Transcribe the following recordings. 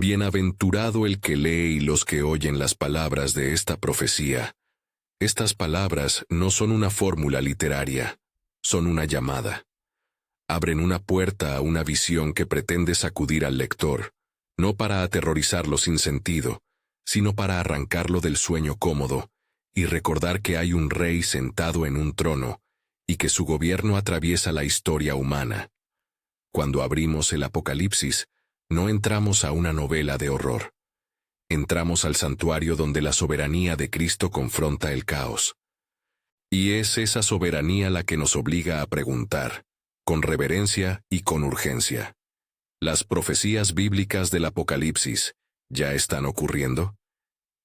Bienaventurado el que lee y los que oyen las palabras de esta profecía. Estas palabras no son una fórmula literaria, son una llamada. Abren una puerta a una visión que pretende sacudir al lector, no para aterrorizarlo sin sentido, sino para arrancarlo del sueño cómodo y recordar que hay un rey sentado en un trono y que su gobierno atraviesa la historia humana. Cuando abrimos el Apocalipsis, no entramos a una novela de horror. Entramos al santuario donde la soberanía de Cristo confronta el caos. Y es esa soberanía la que nos obliga a preguntar, con reverencia y con urgencia. ¿Las profecías bíblicas del Apocalipsis ya están ocurriendo?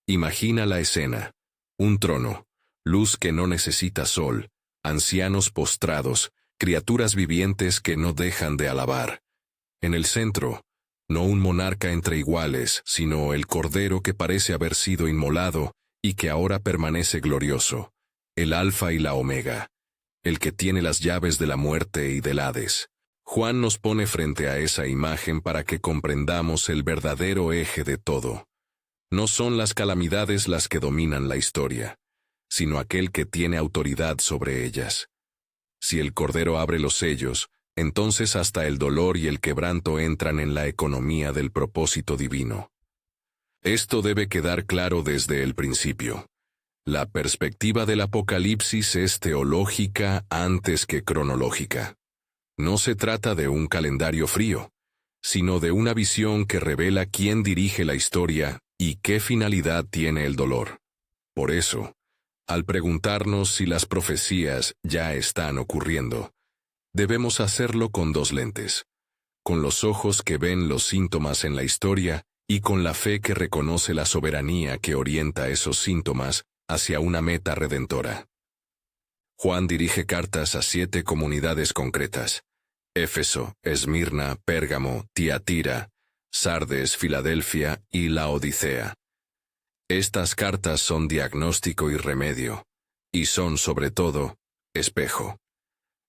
Imagina la escena: un trono, luz que no necesita sol, ancianos postrados, criaturas vivientes que no dejan de alabar. En el centro, no un monarca entre iguales, sino el Cordero que parece haber sido inmolado y que ahora permanece glorioso, el Alfa y la Omega, el que tiene las llaves de la muerte y del Hades. Juan nos pone frente a esa imagen para que comprendamos el verdadero eje de todo. No son las calamidades las que dominan la historia, sino aquel que tiene autoridad sobre ellas. Si el Cordero abre los sellos, entonces hasta el dolor y el quebranto entran en la economía del propósito divino. Esto debe quedar claro desde el principio. La perspectiva del Apocalipsis es teológica antes que cronológica. No se trata de un calendario frío, sino de una visión que revela quién dirige la historia y qué finalidad tiene el dolor. Por eso, al preguntarnos si las profecías ya están ocurriendo, debemos hacerlo con dos lentes: con los ojos que ven los síntomas en la historia y con la fe que reconoce la soberanía que orienta esos síntomas hacia una meta redentora. Juan dirige cartas a 7 comunidades concretas: Éfeso, Esmirna, Pérgamo, Tiatira, Sardes, Filadelfia y Laodicea. Estas cartas son diagnóstico y remedio, y son, sobre todo, espejo.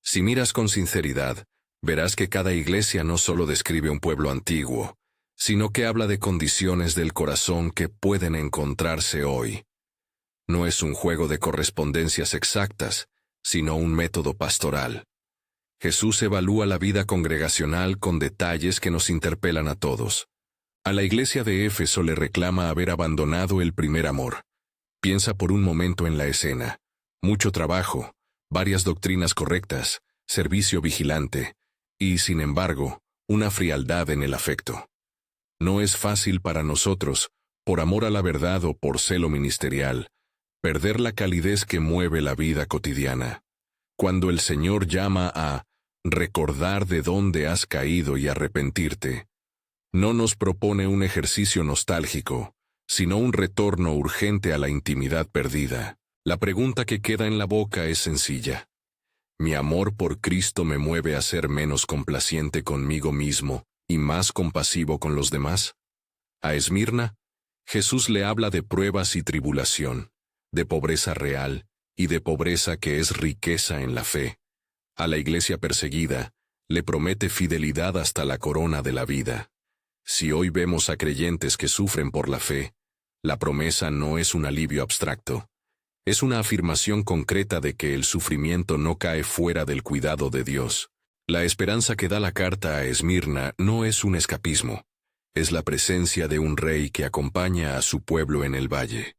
Si miras con sinceridad, verás que cada iglesia no solo describe un pueblo antiguo, sino que habla de condiciones del corazón que pueden encontrarse hoy. No es un juego de correspondencias exactas, sino un método pastoral. Jesús evalúa la vida congregacional con detalles que nos interpelan a todos. A la iglesia de Éfeso le reclama haber abandonado el primer amor. Piensa por un momento en la escena: mucho trabajo, varias doctrinas correctas, servicio vigilante, y, sin embargo, una frialdad en el afecto. No es fácil para nosotros, por amor a la verdad o por celo ministerial, perder la calidez que mueve la vida cotidiana. Cuando el Señor llama a recordar de dónde has caído y arrepentirte, no nos propone un ejercicio nostálgico, sino un retorno urgente a la intimidad perdida. La pregunta que queda en la boca es sencilla: ¿mi amor por Cristo me mueve a ser menos complaciente conmigo mismo y más compasivo con los demás? A Esmirna, Jesús le habla de pruebas y tribulación, de pobreza real y de pobreza que es riqueza en la fe. A la iglesia perseguida, le promete fidelidad hasta la corona de la vida. Si hoy vemos a creyentes que sufren por la fe, la promesa no es un alivio abstracto. Es una afirmación concreta de que el sufrimiento no cae fuera del cuidado de Dios. La esperanza que da la carta a Esmirna no es un escapismo, es la presencia de un rey que acompaña a su pueblo en el valle.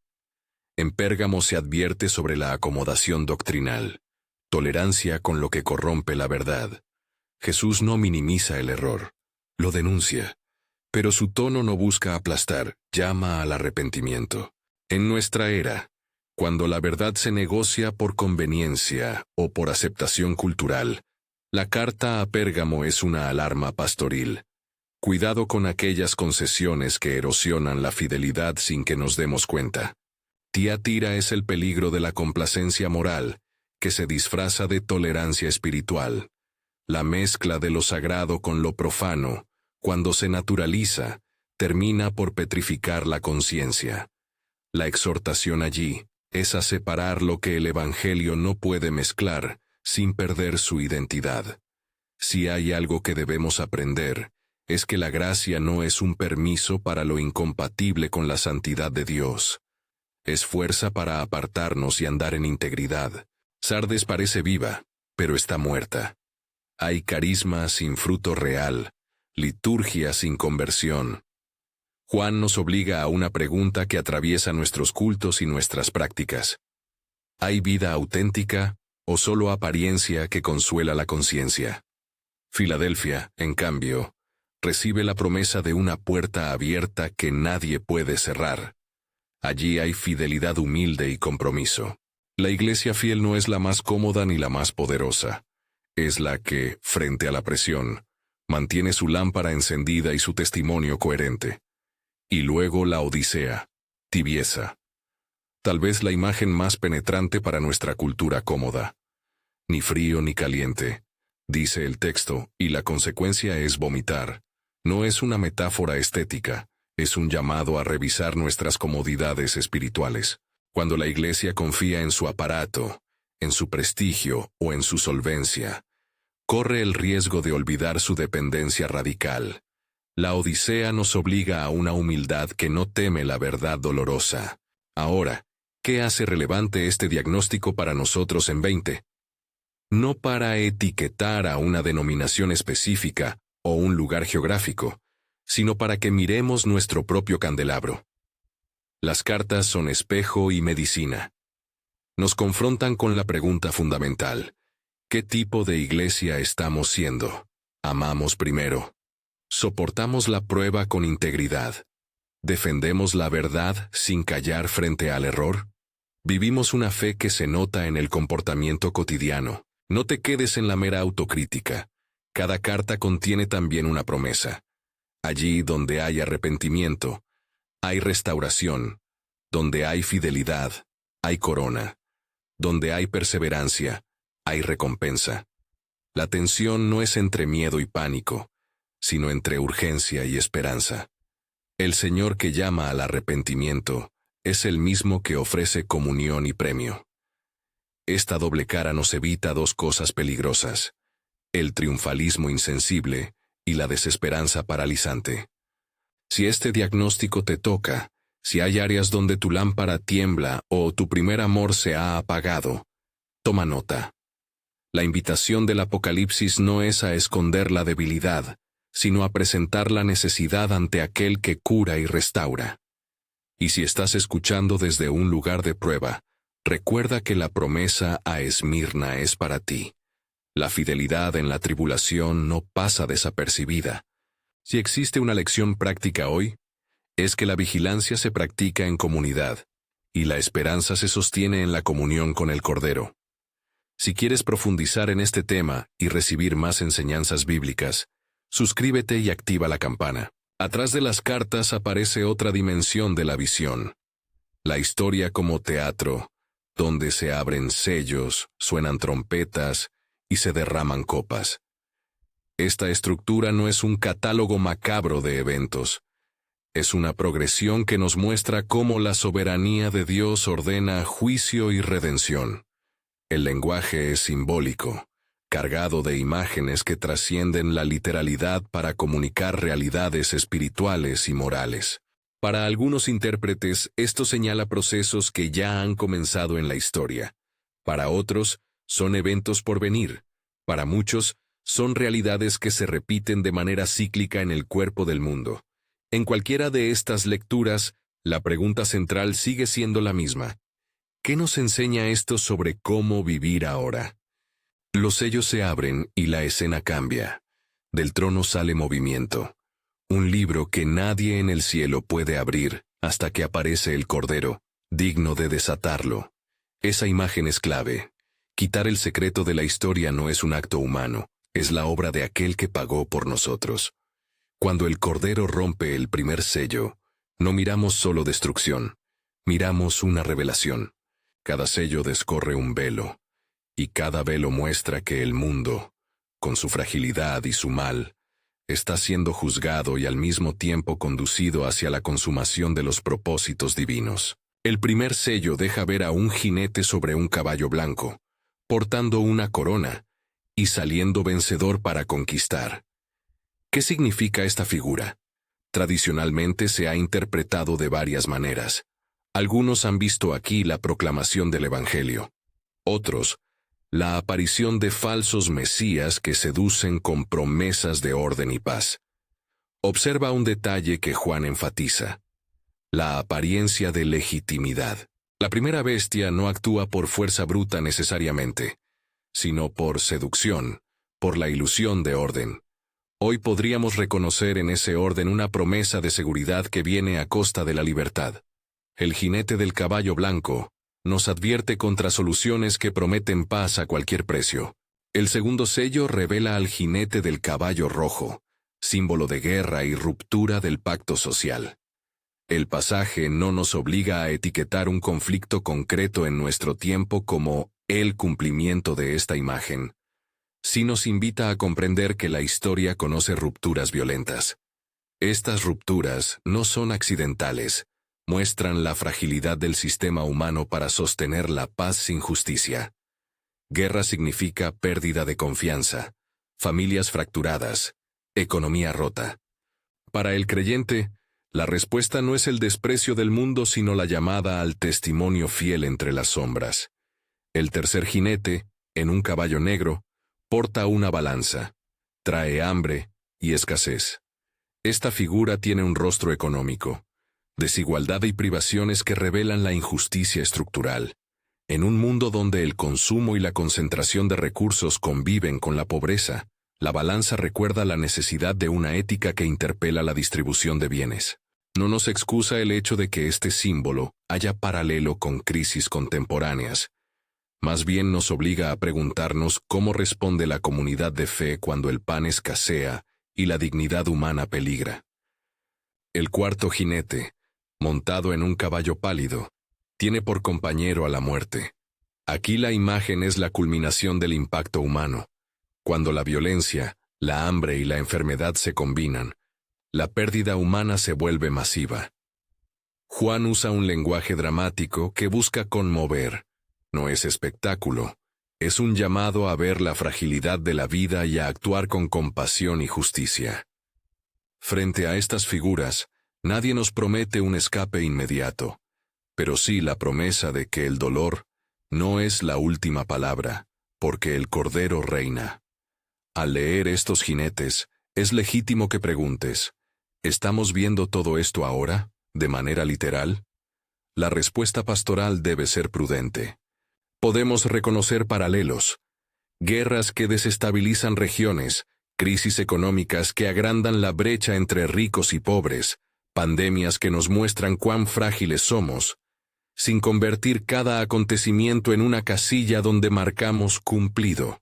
En Pérgamo se advierte sobre la acomodación doctrinal, tolerancia con lo que corrompe la verdad. Jesús no minimiza el error, lo denuncia, pero su tono no busca aplastar, llama al arrepentimiento. En nuestra era, cuando la verdad se negocia por conveniencia o por aceptación cultural, la carta a Pérgamo es una alarma pastoril. Cuidado con aquellas concesiones que erosionan la fidelidad sin que nos demos cuenta. Tiatira es el peligro de la complacencia moral, que se disfraza de tolerancia espiritual. La mezcla de lo sagrado con lo profano, cuando se naturaliza, termina por petrificar la conciencia. La exhortación allí es a separar lo que el Evangelio no puede mezclar, sin perder su identidad. Si hay algo que debemos aprender, es que la gracia no es un permiso para lo incompatible con la santidad de Dios. Es fuerza para apartarnos y andar en integridad. Sardes parece viva, pero está muerta. Hay carisma sin fruto real, liturgia sin conversión. Juan nos obliga a una pregunta que atraviesa nuestros cultos y nuestras prácticas. ¿Hay vida auténtica o solo apariencia que consuela la conciencia? Filadelfia, en cambio, recibe la promesa de una puerta abierta que nadie puede cerrar. Allí hay fidelidad humilde y compromiso. La iglesia fiel no es la más cómoda ni la más poderosa. Es la que, frente a la presión, mantiene su lámpara encendida y su testimonio coherente. Y luego la odisea, tibieza. Tal vez la imagen más penetrante para nuestra cultura cómoda. Ni frío ni caliente, dice el texto, y la consecuencia es vomitar. No es una metáfora estética, es un llamado a revisar nuestras comodidades espirituales. Cuando la iglesia confía en su aparato, en su prestigio o en su solvencia, corre el riesgo de olvidar su dependencia radical. La Odisea nos obliga a una humildad que no teme la verdad dolorosa. Ahora, ¿qué hace relevante este diagnóstico para nosotros en 20? No para etiquetar a una denominación específica o un lugar geográfico, sino para que miremos nuestro propio candelabro. Las cartas son espejo y medicina. Nos confrontan con la pregunta fundamental: ¿qué tipo de iglesia estamos siendo? ¿Amamos primero? ¿Soportamos la prueba con integridad? ¿Defendemos la verdad sin callar frente al error? Vivimos una fe que se nota en el comportamiento cotidiano. No te quedes en la mera autocrítica. Cada carta contiene también una promesa. Allí donde hay arrepentimiento, hay restauración. Donde hay fidelidad, hay corona. Donde hay perseverancia, hay recompensa. La tensión no es entre miedo y pánico, sino entre urgencia y esperanza. El Señor que llama al arrepentimiento es el mismo que ofrece comunión y premio. Esta doble cara nos evita dos cosas peligrosas: el triunfalismo insensible y la desesperanza paralizante. Si este diagnóstico te toca, si hay áreas donde tu lámpara tiembla o tu primer amor se ha apagado, toma nota. La invitación del Apocalipsis no es a esconder la debilidad, sino a presentar la necesidad ante aquel que cura y restaura. Y si estás escuchando desde un lugar de prueba, recuerda que la promesa a Esmirna es para ti. La fidelidad en la tribulación no pasa desapercibida. Si existe una lección práctica hoy, es que la vigilancia se practica en comunidad, y la esperanza se sostiene en la comunión con el Cordero. Si quieres profundizar en este tema y recibir más enseñanzas bíblicas, suscríbete y activa la campana. Atrás de las cartas aparece otra dimensión de la visión. La historia como teatro, donde se abren sellos, suenan trompetas y se derraman copas. Esta estructura no es un catálogo macabro de eventos. Es una progresión que nos muestra cómo la soberanía de Dios ordena juicio y redención. El lenguaje es simbólico, cargado de imágenes que trascienden la literalidad para comunicar realidades espirituales y morales. Para algunos intérpretes, esto señala procesos que ya han comenzado en la historia. Para otros, son eventos por venir. Para muchos, son realidades que se repiten de manera cíclica en el cuerpo del mundo. En cualquiera de estas lecturas, la pregunta central sigue siendo la misma. ¿Qué nos enseña esto sobre cómo vivir ahora? Los sellos se abren y la escena cambia. Del trono sale movimiento. Un libro que nadie en el cielo puede abrir hasta que aparece el Cordero, digno de desatarlo. Esa imagen es clave. Quitar el secreto de la historia no es un acto humano, es la obra de aquel que pagó por nosotros. Cuando el Cordero rompe el primer sello, no miramos solo destrucción, miramos una revelación. Cada sello descorre un velo, y cada velo muestra que el mundo, con su fragilidad y su mal, está siendo juzgado y al mismo tiempo conducido hacia la consumación de los propósitos divinos. El primer sello deja ver a un jinete sobre un caballo blanco, portando una corona, y saliendo vencedor para conquistar. ¿Qué significa esta figura? Tradicionalmente se ha interpretado de varias maneras. Algunos han visto aquí la proclamación del Evangelio. Otros, la aparición de falsos mesías que seducen con promesas de orden y paz. Observa un detalle que Juan enfatiza: la apariencia de legitimidad. La primera bestia no actúa por fuerza bruta necesariamente, sino por seducción, por la ilusión de orden. Hoy podríamos reconocer en ese orden una promesa de seguridad que viene a costa de la libertad. El jinete del caballo blanco nos advierte contra soluciones que prometen paz a cualquier precio. El segundo sello revela al jinete del caballo rojo, símbolo de guerra y ruptura del pacto social. El pasaje no nos obliga a etiquetar un conflicto concreto en nuestro tiempo como el cumplimiento de esta imagen. Sí nos invita a comprender que la historia conoce rupturas violentas. Estas rupturas no son accidentales, muestran la fragilidad del sistema humano para sostener la paz sin justicia. Guerra significa pérdida de confianza, familias fracturadas, economía rota. Para el creyente, la respuesta no es el desprecio del mundo, sino la llamada al testimonio fiel entre las sombras. El tercer jinete, en un caballo negro, porta una balanza, trae hambre y escasez. Esta figura tiene un rostro económico, desigualdad y privaciones que revelan la injusticia estructural. En un mundo donde el consumo y la concentración de recursos conviven con la pobreza, la balanza recuerda la necesidad de una ética que interpela la distribución de bienes. No nos excusa el hecho de que este símbolo haya paralelo con crisis contemporáneas. Más bien nos obliga a preguntarnos cómo responde la comunidad de fe cuando el pan escasea y la dignidad humana peligra. El cuarto jinete, montado en un caballo pálido, tiene por compañero a la muerte. Aquí la imagen es la culminación del impacto humano. Cuando la violencia, la hambre y la enfermedad se combinan, la pérdida humana se vuelve masiva. Juan usa un lenguaje dramático que busca conmover. No es espectáculo, es un llamado a ver la fragilidad de la vida y a actuar con compasión y justicia. Frente a estas figuras, nadie nos promete un escape inmediato, pero sí la promesa de que el dolor no es la última palabra, porque el Cordero reina. Al leer estos jinetes, es legítimo que preguntes, ¿estamos viendo todo esto ahora, de manera literal? La respuesta pastoral debe ser prudente. Podemos reconocer paralelos, guerras que desestabilizan regiones, crisis económicas que agrandan la brecha entre ricos y pobres, pandemias que nos muestran cuán frágiles somos, sin convertir cada acontecimiento en una casilla donde marcamos cumplido.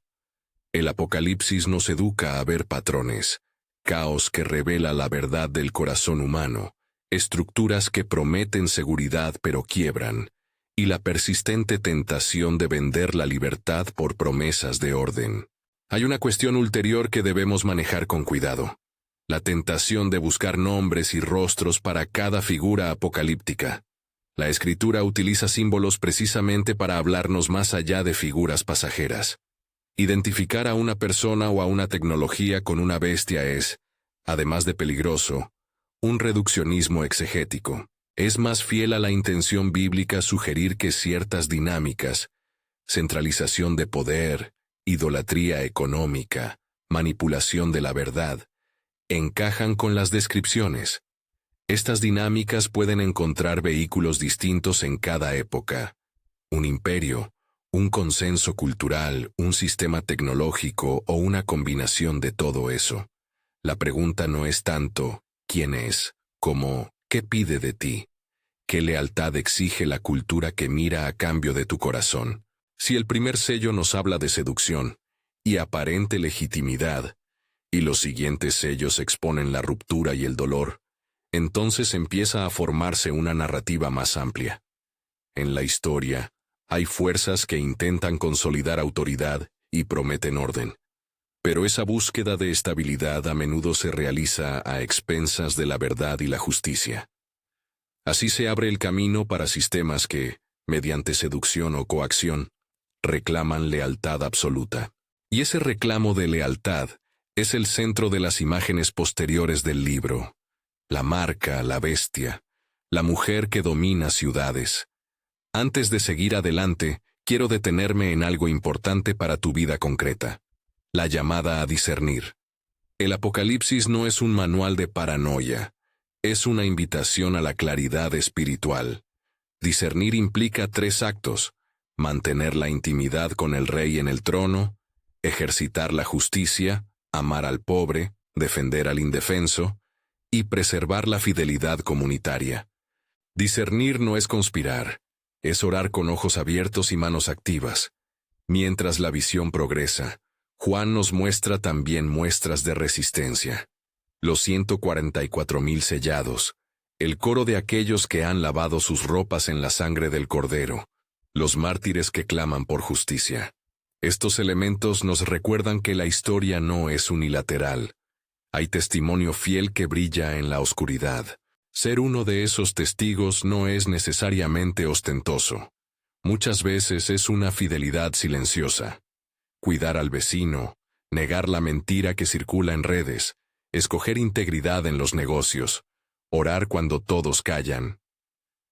El Apocalipsis nos educa a ver patrones, caos que revela la verdad del corazón humano, estructuras que prometen seguridad pero quiebran, y la persistente tentación de vender la libertad por promesas de orden. Hay una cuestión ulterior que debemos manejar con cuidado: la tentación de buscar nombres y rostros para cada figura apocalíptica. La Escritura utiliza símbolos precisamente para hablarnos más allá de figuras pasajeras. Identificar a una persona o a una tecnología con una bestia es, además de peligroso, un reduccionismo exegético. Es más fiel a la intención bíblica sugerir que ciertas dinámicas, centralización de poder, idolatría económica, manipulación de la verdad, encajan con las descripciones. Estas dinámicas pueden encontrar vehículos distintos en cada época. Un imperio, un consenso cultural, un sistema tecnológico o una combinación de todo eso. La pregunta no es tanto ¿quién es?, como ¿qué pide de ti? ¿Qué lealtad exige la cultura que mira a cambio de tu corazón? Si el primer sello nos habla de seducción y aparente legitimidad, y los siguientes sellos exponen la ruptura y el dolor, entonces empieza a formarse una narrativa más amplia. En la historia, hay fuerzas que intentan consolidar autoridad y prometen orden. Pero esa búsqueda de estabilidad a menudo se realiza a expensas de la verdad y la justicia. Así se abre el camino para sistemas que, mediante seducción o coacción, reclaman lealtad absoluta. Y ese reclamo de lealtad Es el centro de las imágenes posteriores del libro. La marca, la bestia, la mujer que domina ciudades. Antes de seguir adelante, quiero detenerme en algo importante para tu vida concreta. La llamada a discernir. El Apocalipsis no es un manual de paranoia, es una invitación a la claridad espiritual. Discernir implica 3 actos: mantener la intimidad con el Rey en el trono, ejercitar la justicia, amar al pobre, defender al indefenso, y preservar la fidelidad comunitaria. Discernir no es conspirar, es orar con ojos abiertos y manos activas. Mientras la visión progresa, Juan nos muestra también muestras de resistencia. Los 144,000 sellados, el coro de aquellos que han lavado sus ropas en la sangre del Cordero, los mártires que claman por justicia. Estos elementos nos recuerdan que la historia no es unilateral. Hay testimonio fiel que brilla en la oscuridad. Ser uno de esos testigos no es necesariamente ostentoso. Muchas veces es una fidelidad silenciosa. Cuidar al vecino, negar la mentira que circula en redes, escoger integridad en los negocios, orar cuando todos callan.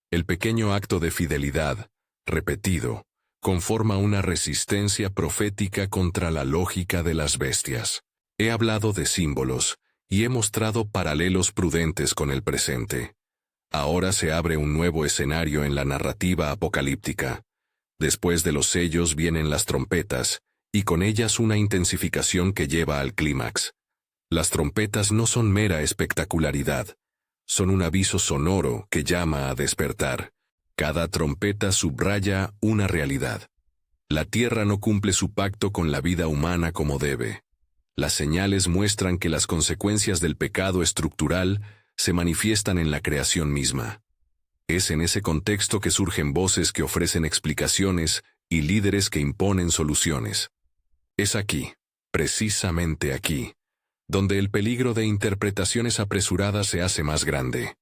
El pequeño acto de fidelidad, repetido, conforma una resistencia profética contra la lógica de las bestias. He hablado de símbolos y he mostrado paralelos prudentes con el presente. Ahora se abre un nuevo escenario en la narrativa apocalíptica. Después de los sellos vienen las trompetas, y con ellas una intensificación que lleva al clímax. Las trompetas no son mera espectacularidad, son un aviso sonoro que llama a despertar. Cada trompeta subraya una realidad. La tierra no cumple su pacto con la vida humana como debe. Las señales muestran que las consecuencias del pecado estructural se manifiestan en la creación misma. Es en ese contexto que surgen voces que ofrecen explicaciones y líderes que imponen soluciones. Es aquí, precisamente aquí, donde el peligro de interpretaciones apresuradas se hace más grande.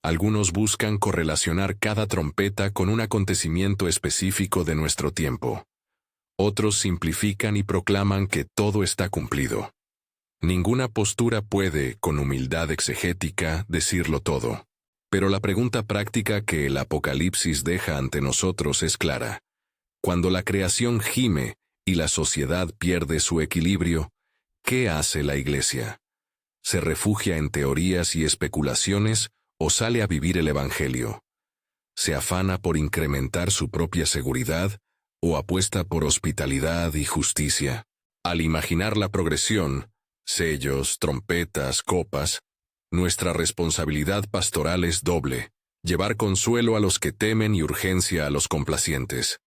Algunos buscan correlacionar cada trompeta con un acontecimiento específico de nuestro tiempo. Otros simplifican y proclaman que todo está cumplido. Ninguna postura puede, con humildad exegética, decirlo todo. Pero la pregunta práctica que el Apocalipsis deja ante nosotros es clara. Cuando la creación gime y la sociedad pierde su equilibrio, ¿qué hace la Iglesia? ¿Se refugia en teorías y especulaciones o sale a vivir el Evangelio? ¿Se afana por incrementar su propia seguridad o apuesta por hospitalidad y justicia? Al imaginar la progresión, sellos, trompetas, copas, nuestra responsabilidad pastoral es doble: llevar consuelo a los que temen y urgencia a los complacientes.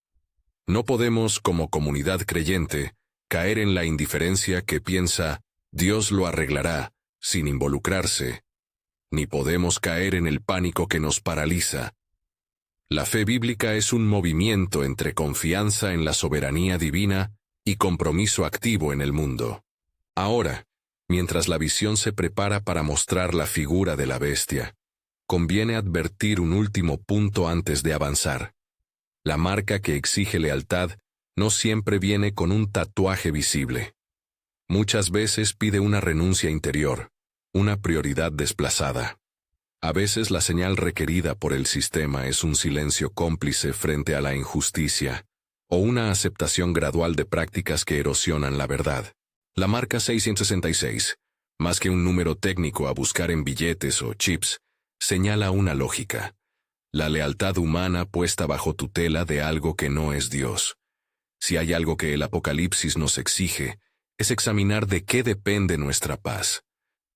No podemos, como comunidad creyente, caer en la indiferencia que piensa Dios lo arreglará, sin involucrarse. Ni podemos caer en el pánico que nos paraliza. La fe bíblica es un movimiento entre confianza en la soberanía divina y compromiso activo en el mundo. Ahora, mientras la visión se prepara para mostrar la figura de la bestia, conviene advertir un último punto antes de avanzar. La marca que exige lealtad no siempre viene con un tatuaje visible. Muchas veces pide una renuncia interior, una prioridad desplazada. A veces la señal requerida por el sistema es un silencio cómplice frente a la injusticia, o una aceptación gradual de prácticas que erosionan la verdad. La marca 666, más que un número técnico a buscar en billetes o chips, señala una lógica: la lealtad humana puesta bajo tutela de algo que no es Dios. Si hay algo que el Apocalipsis nos exige, es examinar de qué depende nuestra paz: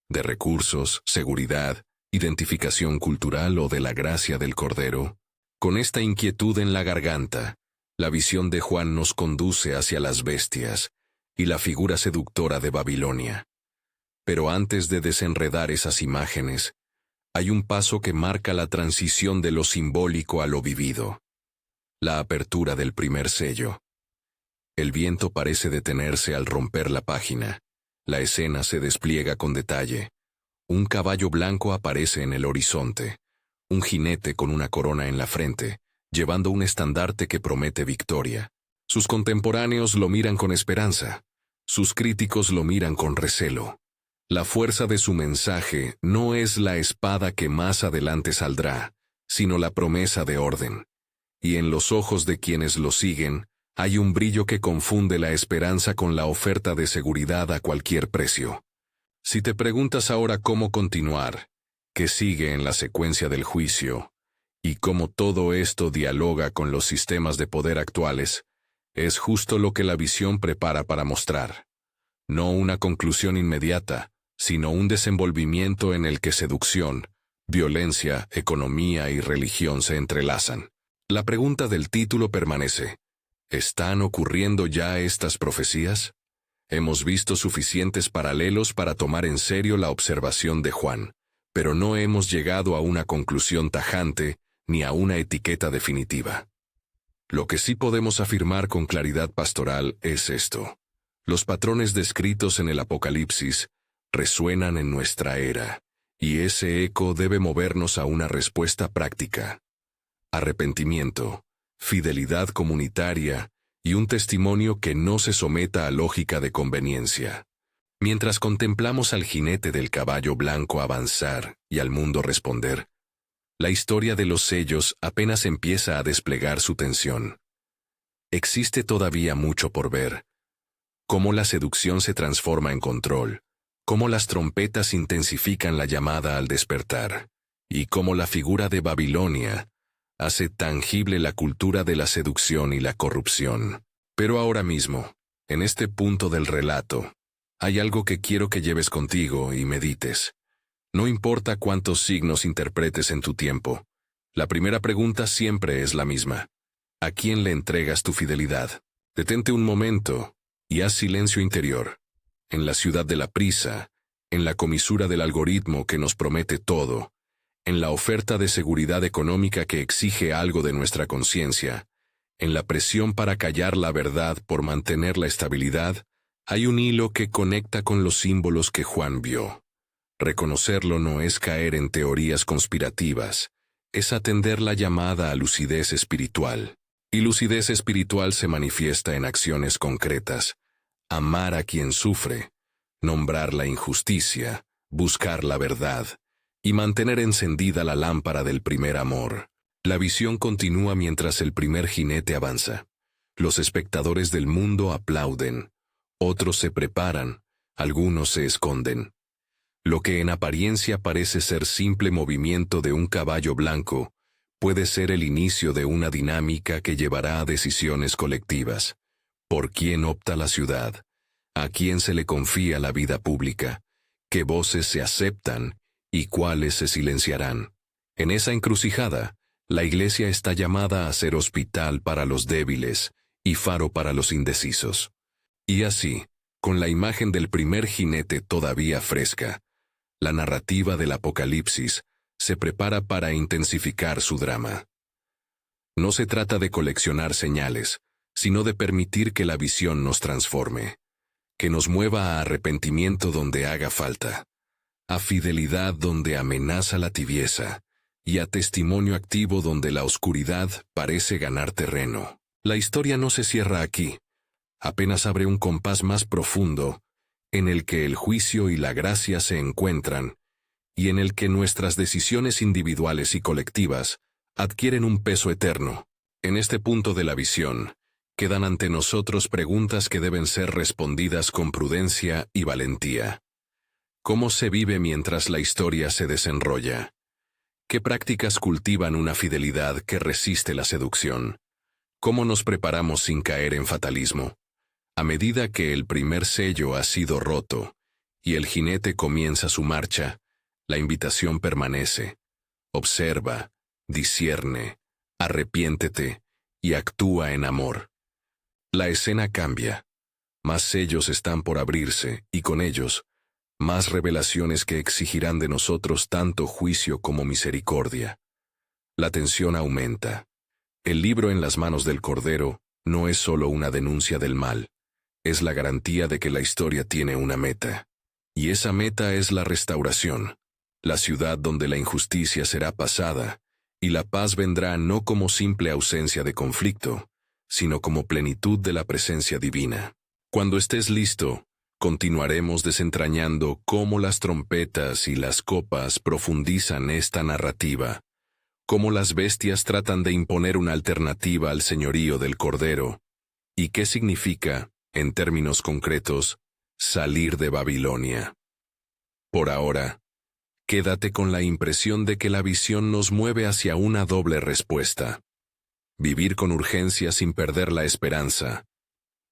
de recursos, seguridad, identificación cultural o de la gracia del Cordero. Con esta inquietud en la garganta, la visión de Juan nos conduce hacia las bestias y la figura seductora de Babilonia. Pero antes de desenredar esas imágenes, hay un paso que marca la transición de lo simbólico a lo vivido: la apertura del primer sello. El viento parece detenerse al romper la página. La escena se despliega con detalle. Un caballo blanco aparece en el horizonte, un jinete con una corona en la frente, llevando un estandarte que promete victoria. Sus contemporáneos lo miran con esperanza. Sus críticos lo miran con recelo. La fuerza de su mensaje no es la espada que más adelante saldrá, sino la promesa de orden. Y en los ojos de quienes lo siguen, hay un brillo que confunde la esperanza con la oferta de seguridad a cualquier precio. Si te preguntas ahora cómo continuar, qué sigue en la secuencia del juicio, y cómo todo esto dialoga con los sistemas de poder actuales, es justo lo que la visión prepara para mostrar. No una conclusión inmediata, sino un desenvolvimiento en el que seducción, violencia, economía y religión se entrelazan. La pregunta del título permanece: ¿están ocurriendo ya estas profecías? Hemos visto suficientes paralelos para tomar en serio la observación de Juan, pero no hemos llegado a una conclusión tajante ni a una etiqueta definitiva. Lo que sí podemos afirmar con claridad pastoral es esto: los patrones descritos en el Apocalipsis resuenan en nuestra era, y ese eco debe movernos a una respuesta práctica. Arrepentimiento, fidelidad comunitaria y un testimonio que no se someta a lógica de conveniencia. Mientras contemplamos al jinete del caballo blanco avanzar y al mundo responder, la historia de los sellos apenas empieza a desplegar su tensión. Existe todavía mucho por ver. Cómo la seducción se transforma en control, cómo las trompetas intensifican la llamada al despertar, y cómo la figura de Babilonia hace tangible la cultura de la seducción y la corrupción. Pero ahora mismo, en este punto del relato, hay algo que quiero que lleves contigo y medites. No importa cuántos signos interpretes en tu tiempo, la primera pregunta siempre es la misma: ¿a quién le entregas tu fidelidad? Detente un momento y haz silencio interior. En la ciudad de la prisa, en la comisura del algoritmo que nos promete todo, en la oferta de seguridad económica que exige algo de nuestra conciencia, en la presión para callar la verdad por mantener la estabilidad, hay un hilo que conecta con los símbolos que Juan vio. Reconocerlo no es caer en teorías conspirativas, es atender la llamada a lucidez espiritual. Y lucidez espiritual se manifiesta en acciones concretas: amar a quien sufre, nombrar la injusticia, buscar la verdad, y mantener encendida la lámpara del primer amor. La visión continúa mientras el primer jinete avanza. Los espectadores del mundo aplauden, otros se preparan, algunos se esconden. Lo que en apariencia parece ser simple movimiento de un caballo blanco, puede ser el inicio de una dinámica que llevará a decisiones colectivas. ¿Por quién opta la ciudad? ¿A quién se le confía la vida pública? ¿Qué voces se aceptan y cuáles se silenciarán? En esa encrucijada, la Iglesia está llamada a ser hospital para los débiles y faro para los indecisos. Y así, con la imagen del primer jinete todavía fresca, la narrativa del Apocalipsis se prepara para intensificar su drama. No se trata de coleccionar señales, sino de permitir que la visión nos transforme, que nos mueva a arrepentimiento donde haga falta, a fidelidad donde amenaza la tibieza, y a testimonio activo donde la oscuridad parece ganar terreno. La historia no se cierra aquí, apenas abre un compás más profundo, en el que el juicio y la gracia se encuentran, y en el que nuestras decisiones individuales y colectivas adquieren un peso eterno. En este punto de la visión, quedan ante nosotros preguntas que deben ser respondidas con prudencia y valentía. ¿Cómo se vive mientras la historia se desenrolla? ¿Qué prácticas cultivan una fidelidad que resiste la seducción? ¿Cómo nos preparamos sin caer en fatalismo? A medida que el primer sello ha sido roto y el jinete comienza su marcha, la invitación permanece: observa, discierne, arrepiéntete y actúa en amor. La escena cambia. Más sellos están por abrirse y con ellos, más revelaciones que exigirán de nosotros tanto juicio como misericordia. La tensión aumenta. El libro en las manos del Cordero no es solo una denuncia del mal, es la garantía de que la historia tiene una meta. Y esa meta es la restauración, la ciudad donde la injusticia será pasada, y la paz vendrá no como simple ausencia de conflicto, sino como plenitud de la presencia divina. Cuando estés listo, continuaremos desentrañando cómo las trompetas y las copas profundizan esta narrativa, cómo las bestias tratan de imponer una alternativa al señorío del Cordero, y qué significa, en términos concretos, salir de Babilonia. Por ahora, quédate con la impresión de que la visión nos mueve hacia una doble respuesta: vivir con urgencia sin perder la esperanza,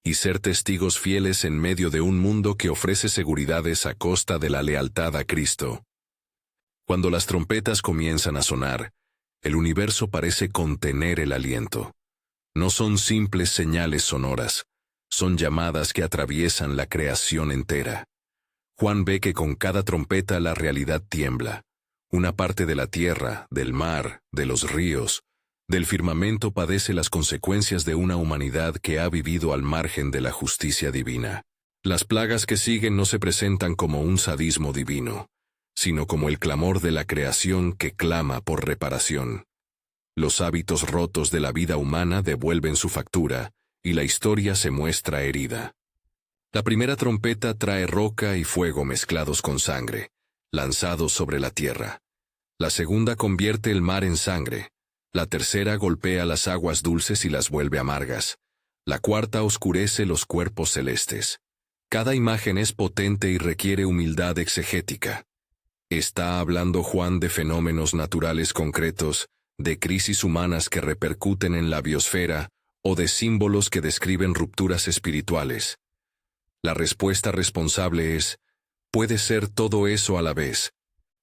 y ser testigos fieles en medio de un mundo que ofrece seguridades a costa de la lealtad a Cristo. Cuando las trompetas comienzan a sonar, el universo parece contener el aliento. No son simples señales sonoras, son llamadas que atraviesan la creación entera. Juan ve que con cada trompeta la realidad tiembla. Una parte de la tierra, del mar, de los ríos, del firmamento padece las consecuencias de una humanidad que ha vivido al margen de la justicia divina. Las plagas que siguen no se presentan como un sadismo divino, sino como el clamor de la creación que clama por reparación. Los hábitos rotos de la vida humana devuelven su factura, y la historia se muestra herida. La primera trompeta trae roca y fuego mezclados con sangre, lanzados sobre la tierra. La segunda convierte el mar en sangre. La tercera golpea las aguas dulces y las vuelve amargas. La cuarta oscurece los cuerpos celestes. Cada imagen es potente y requiere humildad exegética. Está hablando Juan de fenómenos naturales concretos, de crisis humanas que repercuten en la biosfera, o de símbolos que describen rupturas espirituales. La respuesta responsable es: puede ser todo eso a la vez.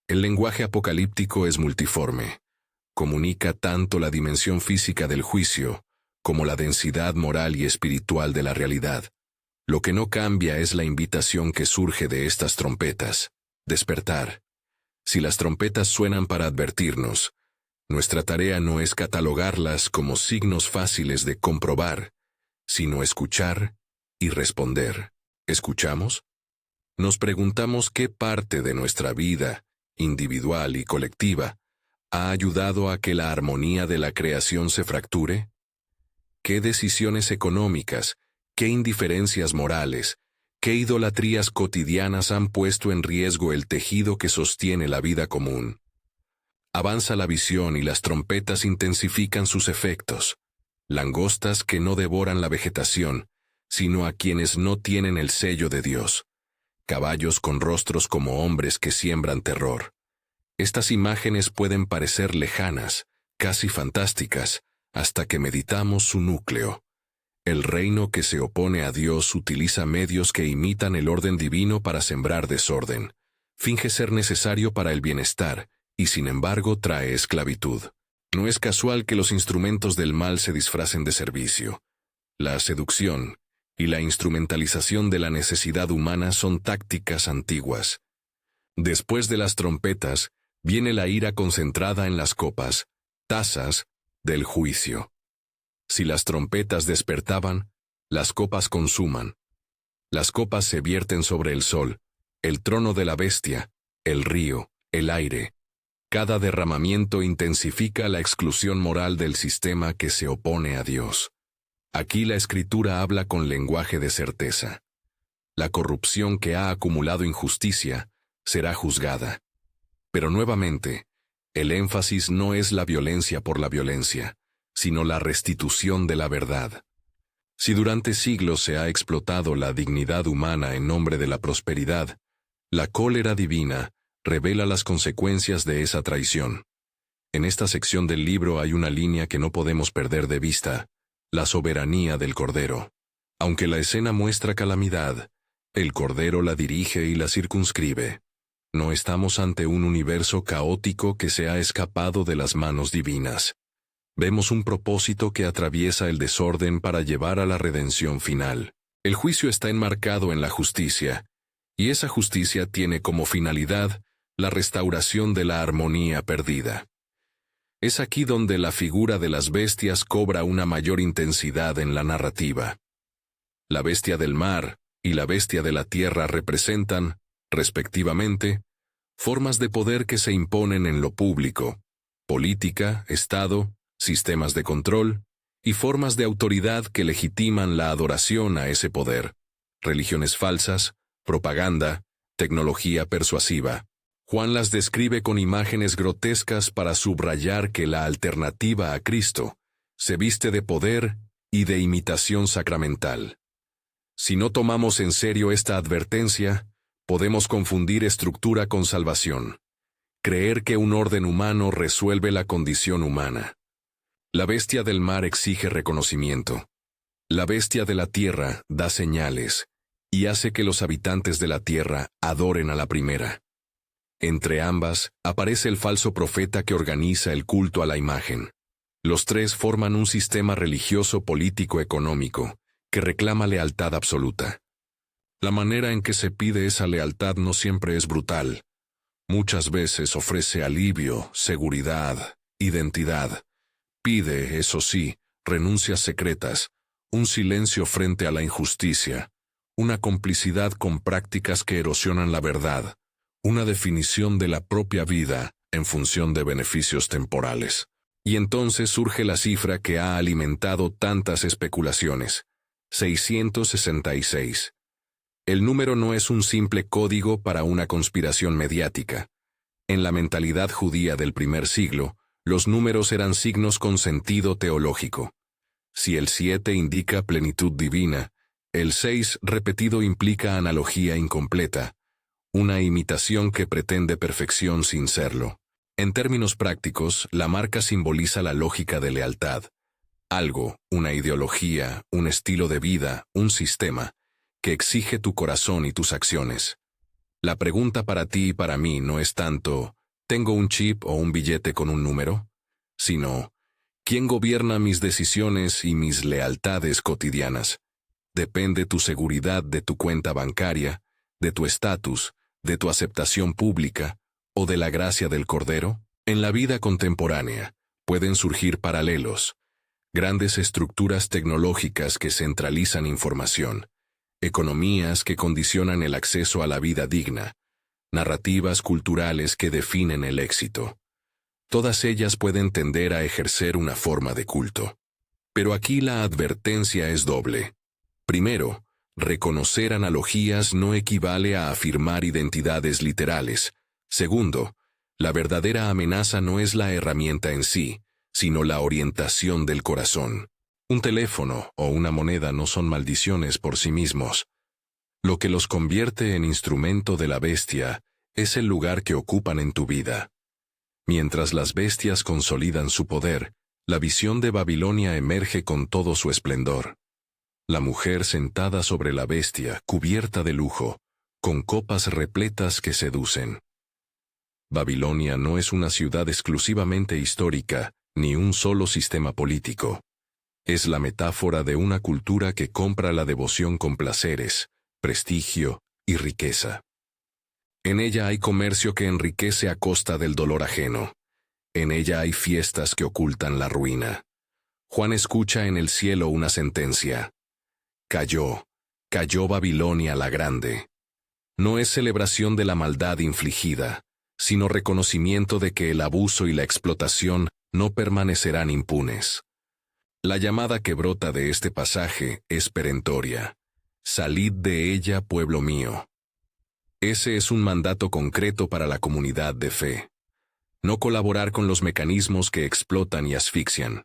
El lenguaje apocalíptico es multiforme. Comunica tanto la dimensión física del juicio, como la densidad moral y espiritual de la realidad. Lo que no cambia es la invitación que surge de estas trompetas: despertar. Si las trompetas suenan para advertirnos, nuestra tarea no es catalogarlas como signos fáciles de comprobar, sino escuchar y responder. ¿Escuchamos? Nos preguntamos qué parte de nuestra vida, individual y colectiva, ha ayudado a que la armonía de la creación se fracture. ¿Qué decisiones económicas, qué indiferencias morales, qué idolatrías cotidianas han puesto en riesgo el tejido que sostiene la vida común? Avanza la visión y las trompetas intensifican sus efectos. Langostas que no devoran la vegetación, sino a quienes no tienen el sello de Dios. Caballos con rostros como hombres que siembran terror. Estas imágenes pueden parecer lejanas, casi fantásticas, hasta que meditamos su núcleo. El reino que se opone a Dios utiliza medios que imitan el orden divino para sembrar desorden. Finge ser necesario para el bienestar, y sin embargo trae esclavitud. No es casual que los instrumentos del mal se disfracen de servicio. La seducción y la instrumentalización de la necesidad humana son tácticas antiguas. Después de las trompetas, viene la ira concentrada en las copas, tazas, del juicio. Si las trompetas despertaban, las copas consuman. Las copas se vierten sobre el sol, el trono de la bestia, el río, el aire. Cada derramamiento intensifica la exclusión moral del sistema que se opone a Dios. Aquí la Escritura habla con lenguaje de certeza. La corrupción que ha acumulado injusticia será juzgada. Pero nuevamente, el énfasis no es la violencia por la violencia, sino la restitución de la verdad. Si durante siglos se ha explotado la dignidad humana en nombre de la prosperidad, la cólera divina revela las consecuencias de esa traición. En esta sección del libro hay una línea que no podemos perder de vista: la soberanía del Cordero. Aunque la escena muestra calamidad, el Cordero la dirige y la circunscribe. No estamos ante un universo caótico que se ha escapado de las manos divinas. Vemos un propósito que atraviesa el desorden para llevar a la redención final. El juicio está enmarcado en la justicia, y esa justicia tiene como finalidad la restauración de la armonía perdida. Es aquí donde la figura de las bestias cobra una mayor intensidad en la narrativa. La bestia del mar y la bestia de la tierra representan, respectivamente, formas de poder que se imponen en lo público: política, Estado, sistemas de control, y formas de autoridad que legitiman la adoración a ese poder: religiones falsas, propaganda, tecnología persuasiva. Juan las describe con imágenes grotescas para subrayar que la alternativa a Cristo se viste de poder y de imitación sacramental. Si no tomamos en serio esta advertencia, podemos confundir estructura con salvación, creer que un orden humano resuelve la condición humana. La bestia del mar exige reconocimiento. La bestia de la tierra da señales y hace que los habitantes de la tierra adoren a la primera. Entre ambas aparece el falso profeta que organiza el culto a la imagen. Los tres forman un sistema religioso político-económico que reclama lealtad absoluta. La manera en que se pide esa lealtad no siempre es brutal. Muchas veces ofrece alivio, seguridad, identidad. Pide, eso sí, renuncias secretas, un silencio frente a la injusticia, una complicidad con prácticas que erosionan la verdad, una definición de la propia vida en función de beneficios temporales. Y entonces surge la cifra que ha alimentado tantas especulaciones: 666. El número no es un simple código para una conspiración mediática. En la mentalidad judía del primer siglo, los números eran signos con sentido teológico. Si el 7 indica plenitud divina, el 6 repetido implica analogía incompleta, una imitación que pretende perfección sin serlo. En términos prácticos, la marca simboliza la lógica de lealtad. Algo, una ideología, un estilo de vida, un sistema, que exige tu corazón y tus acciones. La pregunta para ti y para mí no es tanto, ¿tengo un chip o un billete con un número?, sino, ¿quién gobierna mis decisiones y mis lealtades cotidianas? ¿Depende tu seguridad de tu cuenta bancaria, de tu estatus, de tu aceptación pública o de la gracia del Cordero? En la vida contemporánea pueden surgir paralelos, grandes estructuras tecnológicas que centralizan información, economías que condicionan el acceso a la vida digna, narrativas culturales que definen el éxito. Todas ellas pueden tender a ejercer una forma de culto. Pero aquí la advertencia es doble. Primero, reconocer analogías no equivale a afirmar identidades literales. Segundo, la verdadera amenaza no es la herramienta en sí, sino la orientación del corazón. Un teléfono o una moneda no son maldiciones por sí mismos. Lo que los convierte en instrumento de la bestia es el lugar que ocupan en tu vida. Mientras las bestias consolidan su poder, la visión de Babilonia emerge con todo su esplendor. La mujer sentada sobre la bestia, cubierta de lujo, con copas repletas que seducen. Babilonia no es una ciudad exclusivamente histórica, ni un solo sistema político. Es la metáfora de una cultura que compra la devoción con placeres, prestigio y riqueza. En ella hay comercio que enriquece a costa del dolor ajeno. En ella hay fiestas que ocultan la ruina. Juan escucha en el cielo una sentencia. Cayó, cayó Babilonia la grande. No es celebración de la maldad infligida, sino reconocimiento de que el abuso y la explotación no permanecerán impunes. La llamada que brota de este pasaje es perentoria. Salid de ella, pueblo mío. Ese es un mandato concreto para la comunidad de fe. No colaborar con los mecanismos que explotan y asfixian.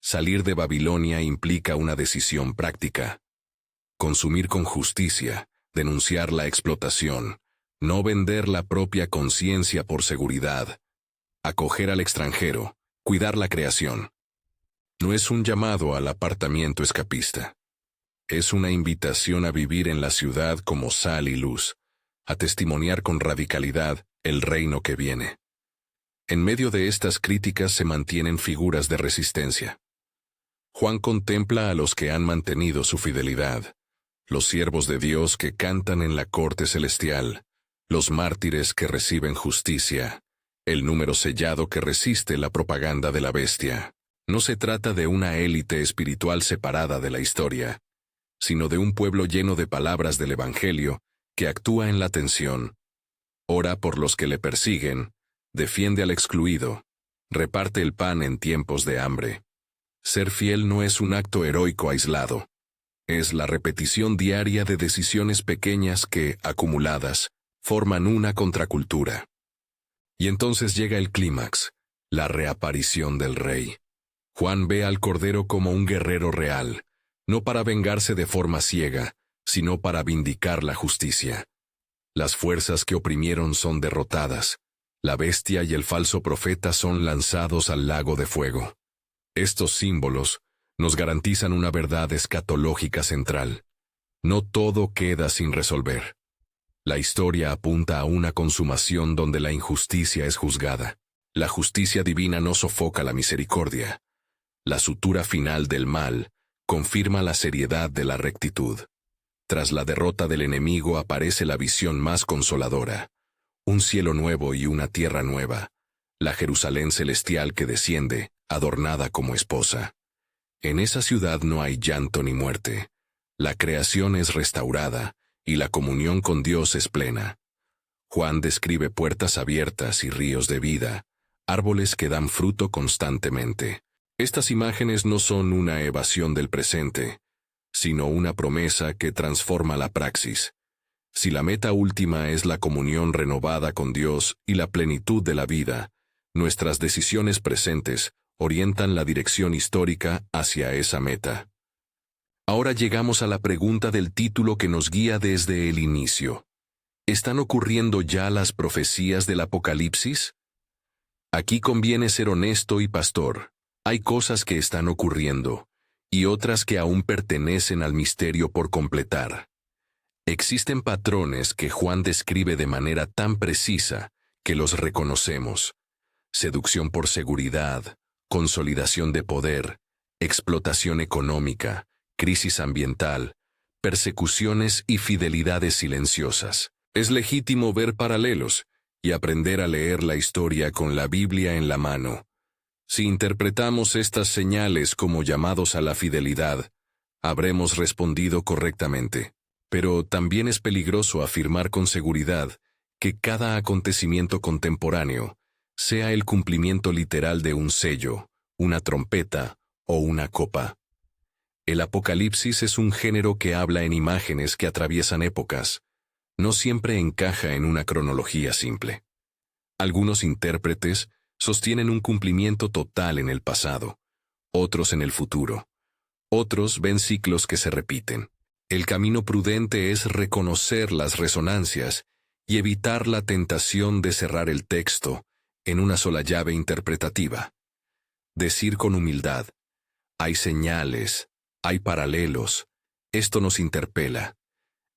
Salir de Babilonia implica una decisión práctica. Consumir con justicia, denunciar la explotación, no vender la propia conciencia por seguridad, acoger al extranjero, cuidar la creación. No es un llamado al apartamiento escapista. Es una invitación a vivir en la ciudad como sal y luz, a testimoniar con radicalidad el reino que viene. En medio de estas críticas se mantienen figuras de resistencia. Juan contempla a los que han mantenido su fidelidad, los siervos de Dios que cantan en la corte celestial, los mártires que reciben justicia, el número sellado que resiste la propaganda de la bestia. No se trata de una élite espiritual separada de la historia, sino de un pueblo lleno de palabras del Evangelio que actúa en la tensión, ora por los que le persiguen, defiende al excluido, reparte el pan en tiempos de hambre. Ser fiel no es un acto heroico aislado. Es la repetición diaria de decisiones pequeñas que, acumuladas, forman una contracultura. Y entonces llega el clímax, la reaparición del Rey. Juan ve al Cordero como un guerrero real, no para vengarse de forma ciega, sino para vindicar la justicia. Las fuerzas que oprimieron son derrotadas. La bestia y el falso profeta son lanzados al lago de fuego. Estos símbolos nos garantizan una verdad escatológica central. No todo queda sin resolver. La historia apunta a una consumación donde la injusticia es juzgada. La justicia divina no sofoca la misericordia. La sutura final del mal confirma la seriedad de la rectitud. Tras la derrota del enemigo aparece la visión más consoladora. Un cielo nuevo y una tierra nueva. La Jerusalén celestial que desciende, adornada como esposa. En esa ciudad no hay llanto ni muerte. La creación es restaurada, y la comunión con Dios es plena. Juan describe puertas abiertas y ríos de vida, árboles que dan fruto constantemente. Estas imágenes no son una evasión del presente, sino una promesa que transforma la praxis. Si la meta última es la comunión renovada con Dios y la plenitud de la vida, nuestras decisiones presentes orientan la dirección histórica hacia esa meta. Ahora llegamos a la pregunta del título que nos guía desde el inicio. ¿Están ocurriendo ya las profecías del Apocalipsis? Aquí conviene ser honesto y pastor. Hay cosas que están ocurriendo, y otras que aún pertenecen al misterio por completar. Existen patrones que Juan describe de manera tan precisa que los reconocemos. Seducción por seguridad, consolidación de poder, explotación económica, crisis ambiental, persecuciones y fidelidades silenciosas. Es legítimo ver paralelos y aprender a leer la historia con la Biblia en la mano. Si interpretamos estas señales como llamados a la fidelidad, habremos respondido correctamente. Pero también es peligroso afirmar con seguridad que cada acontecimiento contemporáneo sea el cumplimiento literal de un sello, una trompeta o una copa. El Apocalipsis es un género que habla en imágenes que atraviesan épocas. No siempre encaja en una cronología simple. Algunos intérpretes sostienen un cumplimiento total en el pasado, otros en el futuro. Otros ven ciclos que se repiten. El camino prudente es reconocer las resonancias y evitar la tentación de cerrar el texto en una sola llave interpretativa. Decir con humildad, hay señales, hay paralelos, esto nos interpela.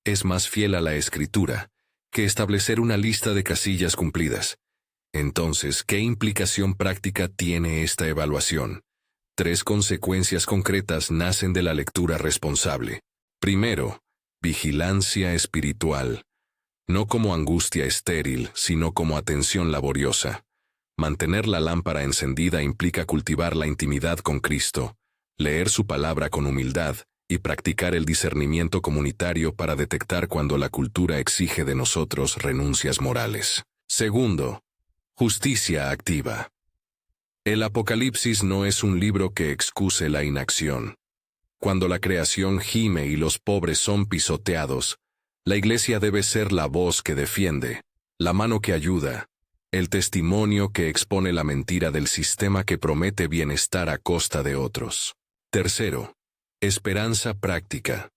Es más fiel a la Escritura que establecer una lista de casillas cumplidas. Entonces, ¿qué implicación práctica tiene esta evaluación? 3 consecuencias concretas nacen de la lectura responsable. Primero, vigilancia espiritual. No como angustia estéril, sino como atención laboriosa. Mantener la lámpara encendida implica cultivar la intimidad con Cristo, leer su palabra con humildad y practicar el discernimiento comunitario para detectar cuando la cultura exige de nosotros renuncias morales. Segundo, justicia activa. El Apocalipsis no es un libro que excuse la inacción. Cuando la creación gime y los pobres son pisoteados, la Iglesia debe ser la voz que defiende, la mano que ayuda, el testimonio que expone la mentira del sistema que promete bienestar a costa de otros. Tercero, esperanza práctica.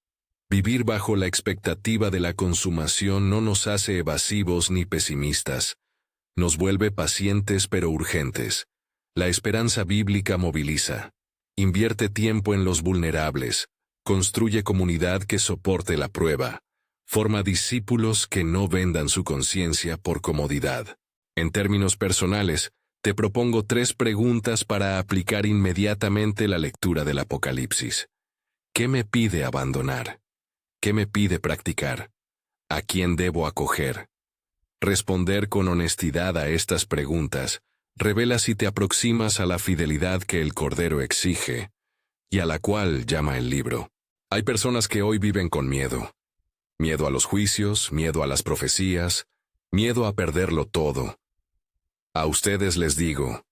Vivir bajo la expectativa de la consumación no nos hace evasivos ni pesimistas. Nos vuelve pacientes pero urgentes. La esperanza bíblica moviliza. Invierte tiempo en los vulnerables. Construye comunidad que soporte la prueba. Forma discípulos que no vendan su conciencia por comodidad. En términos personales, te propongo 3 preguntas para aplicar inmediatamente la lectura del Apocalipsis. ¿Qué me pide abandonar? ¿Qué me pide practicar? ¿A quién debo acoger? Responder con honestidad a estas preguntas revela si te aproximas a la fidelidad que el Cordero exige y a la cual llama el libro. Hay personas que hoy viven con miedo. Miedo a los juicios, miedo a las profecías, miedo a perderlo todo. A ustedes les digo,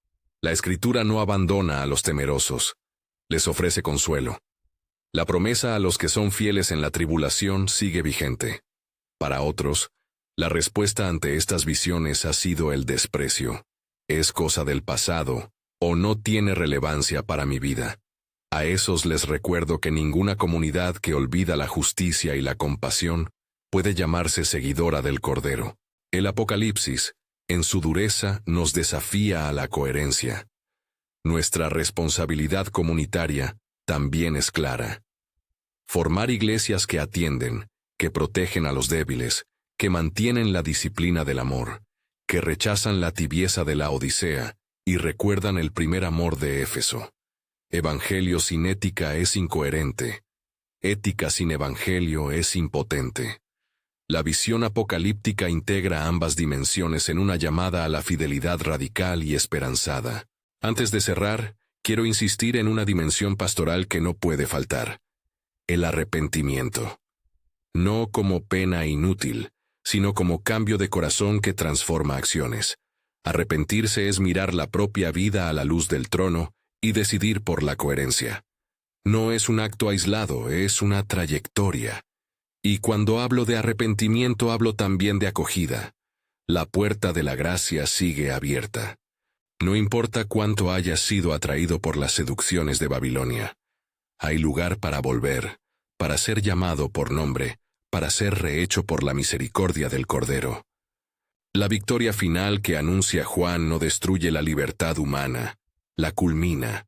la Escritura no abandona a los temerosos, les ofrece consuelo. La promesa a los que son fieles en la tribulación sigue vigente. Para otros, la respuesta ante estas visiones ha sido el desprecio. Es cosa del pasado, o no tiene relevancia para mi vida. A esos les recuerdo que ninguna comunidad que olvida la justicia y la compasión puede llamarse seguidora del Cordero. El Apocalipsis, en su dureza, nos desafía a la coherencia. Nuestra responsabilidad comunitaria también es clara. Formar iglesias que atienden, que protegen a los débiles, que mantienen la disciplina del amor, que rechazan la tibieza de la Odisea y recuerdan el primer amor de Éfeso. Evangelio sin ética es incoherente. Ética sin evangelio es impotente. La visión apocalíptica integra ambas dimensiones en una llamada a la fidelidad radical y esperanzada. Antes de cerrar, quiero insistir en una dimensión pastoral que no puede faltar: el arrepentimiento. No como pena inútil, sino como cambio de corazón que transforma acciones. Arrepentirse es mirar la propia vida a la luz del trono y decidir por la coherencia. No es un acto aislado, es una trayectoria. Y cuando hablo de arrepentimiento hablo también de acogida. La puerta de la gracia sigue abierta. No importa cuánto hayas sido atraído por las seducciones de Babilonia. Hay lugar para volver, para ser llamado por nombre, para ser rehecho por la misericordia del Cordero. La victoria final que anuncia Juan no destruye la libertad humana, la culmina.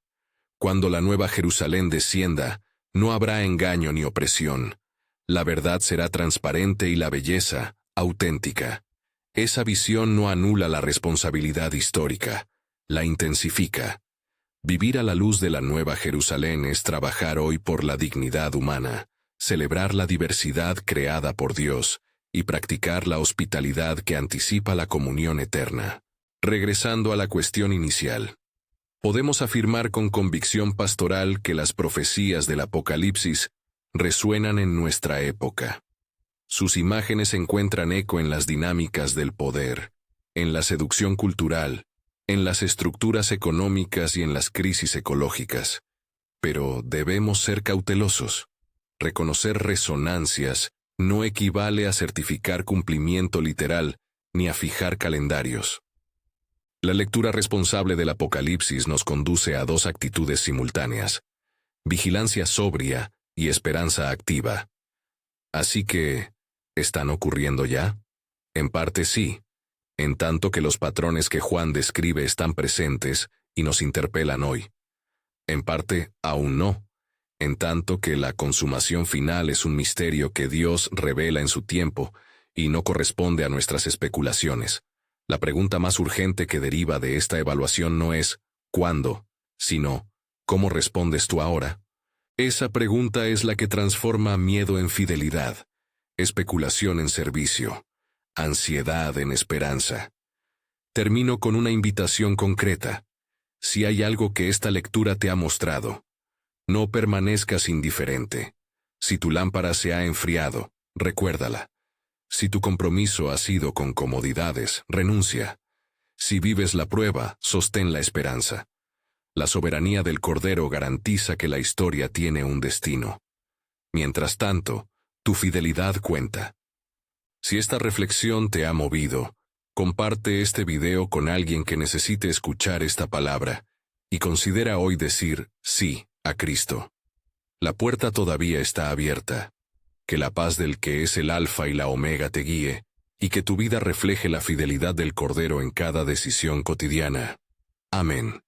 Cuando la nueva Jerusalén descienda, no habrá engaño ni opresión. La verdad será transparente y la belleza, auténtica. Esa visión no anula la responsabilidad histórica, la intensifica. Vivir a la luz de la nueva Jerusalén es trabajar hoy por la dignidad humana, celebrar la diversidad creada por Dios y practicar la hospitalidad que anticipa la comunión eterna. Regresando a la cuestión inicial, podemos afirmar con convicción pastoral que las profecías del Apocalipsis resuenan en nuestra época. Sus imágenes encuentran eco en las dinámicas del poder, en la seducción cultural, en las estructuras económicas y en las crisis ecológicas. Pero debemos ser cautelosos. Reconocer resonancias no equivale a certificar cumplimiento literal ni a fijar calendarios. La lectura responsable del Apocalipsis nos conduce a dos actitudes simultáneas: vigilancia sobria y esperanza activa. Así que, ¿están ocurriendo ya? En parte sí, en tanto que los patrones que Juan describe están presentes y nos interpelan hoy. En parte, aún no, en tanto que la consumación final es un misterio que Dios revela en su tiempo y no corresponde a nuestras especulaciones. La pregunta más urgente que deriva de esta evaluación no es ¿cuándo?, sino ¿cómo respondes tú ahora? Esa pregunta es la que transforma miedo en fidelidad, especulación en servicio, ansiedad en esperanza. Termino con una invitación concreta. Si hay algo que esta lectura te ha mostrado, no permanezcas indiferente. Si tu lámpara se ha enfriado, recuérdala. Si tu compromiso ha sido con comodidades, renuncia. Si vives la prueba, sostén la esperanza. La soberanía del Cordero garantiza que la historia tiene un destino. Mientras tanto, tu fidelidad cuenta. Si esta reflexión te ha movido, comparte este video con alguien que necesite escuchar esta palabra y considera hoy decir sí a Cristo. La puerta todavía está abierta. Que la paz del que es el Alfa y la Omega te guíe, y que tu vida refleje la fidelidad del Cordero en cada decisión cotidiana. Amén.